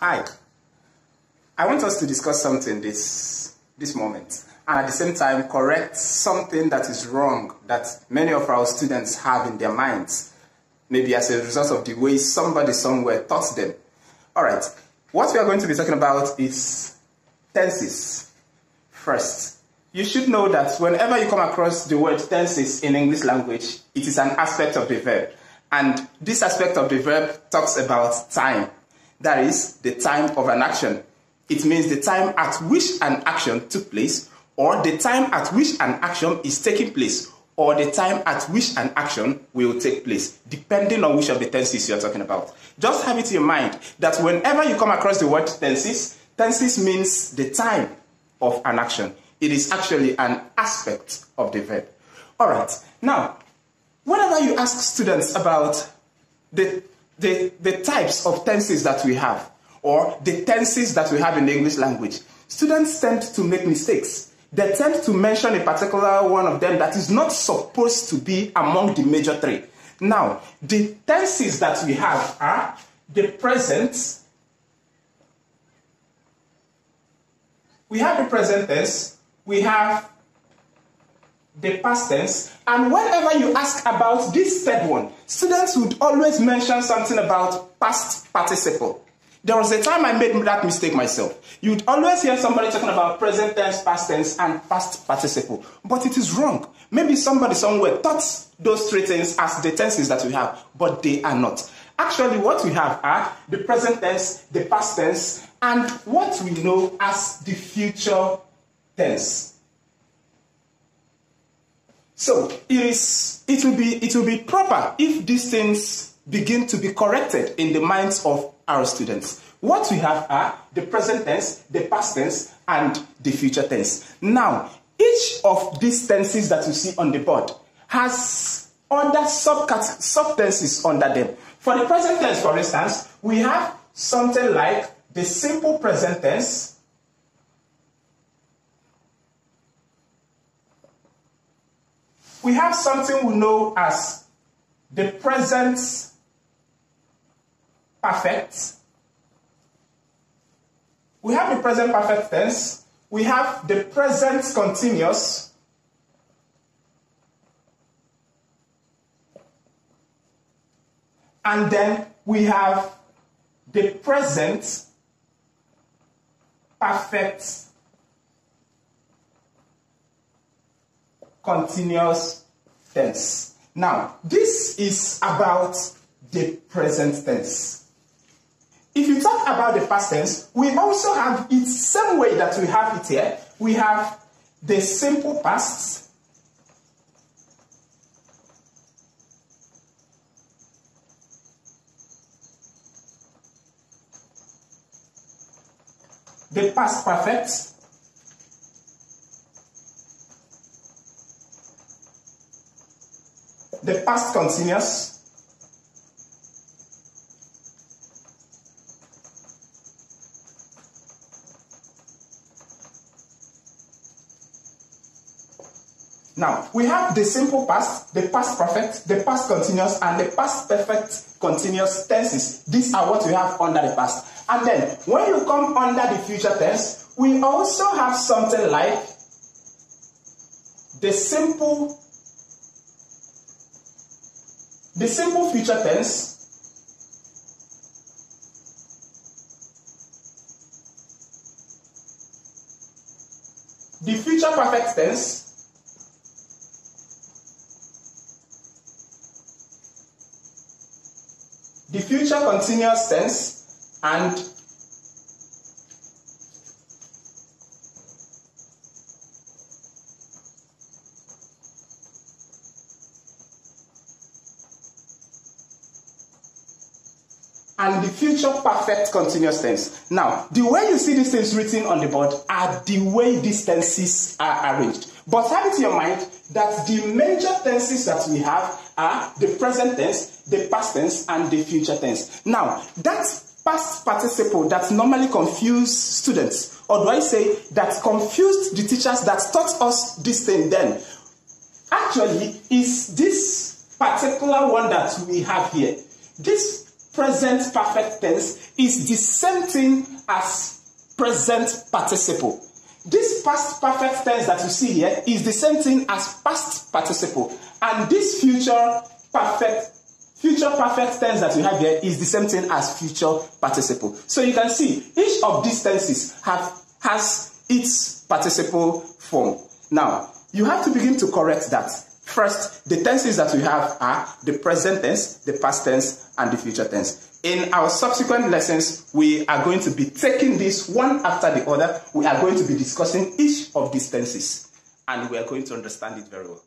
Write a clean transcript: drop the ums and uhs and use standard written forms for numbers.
Hi, I want us to discuss something this moment, and at the same time correct something that is wrong that many of our students have in their minds, maybe as a result of the way somebody somewhere taught them. Alright, what we are going to be talking about is tenses. First, you should know that whenever you come across the word tenses in English language, it is an aspect of the verb. And this aspect of the verb talks about time. That is, the time of an action. It means the time at which an action took place, or the time at which an action is taking place, or the time at which an action will take place, depending on which of the tenses you are talking about. Just have it in your mind that whenever you come across the word tenses, tenses means the time of an action. It is actually an aspect of the verb. Alright, now, whenever you ask students about the types of tenses that we have, or the tenses that we have in the English language, students tend to make mistakes. They tend to mention a particular one of them that is not supposed to be among the major three. Now, the tenses that we have are the present. We have the present tense, we have the past tense, and whenever you ask about this third one, students would always mention something about past participle. There was a time I made that mistake myself. You'd always hear somebody talking about present tense, past tense, and past participle. But it is wrong. Maybe somebody somewhere taught those three things as the tenses that we have, but they are not. Actually, what we have are the present tense, the past tense, and what we know as the future tense. So it will be proper if these things begin to be corrected in the minds of our students. What we have are the present tense, the past tense, and the future tense. Now, each of these tenses that you see on the board has other sub-tenses under them. For the present tense, for instance, we have something like the simple present tense, we have something we know as the present perfect. We have the present perfect tense. We have the present continuous. And then we have the present perfect continuous tense. Now, this is about the present tense. If you talk about the past tense, we also have it same way that we have it here. We have the simple past, the past perfect, the past continuous, now, we have the simple past, the past perfect, the past continuous, and the past perfect continuous tenses. These are what we have under the past. And then, when you come under the future tense, we also have something like the simple future tense, the future perfect tense, the future continuous tense, and the future perfect continuous tense. Now, the way you see these things written on the board are the way these tenses are arranged. But have it in your mind that the major tenses that we have are the present tense, the past tense, and the future tense. Now, that past participle that normally confuse students, or do I say that confused the teachers that taught us this thing then, actually is this particular one that we have here. This present perfect tense is the same thing as present participle. This past perfect tense that you see here is the same thing as past participle. And this future perfect tense that you have here is the same thing as future participle. So you can see each of these tenses has its participle form. Now, you have to begin to correct that. First, the tenses that we have are the present tense, the past tense, and the future tense. In our subsequent lessons, we are going to be taking this one after the other. We are going to be discussing each of these tenses, and we are going to understand it very well.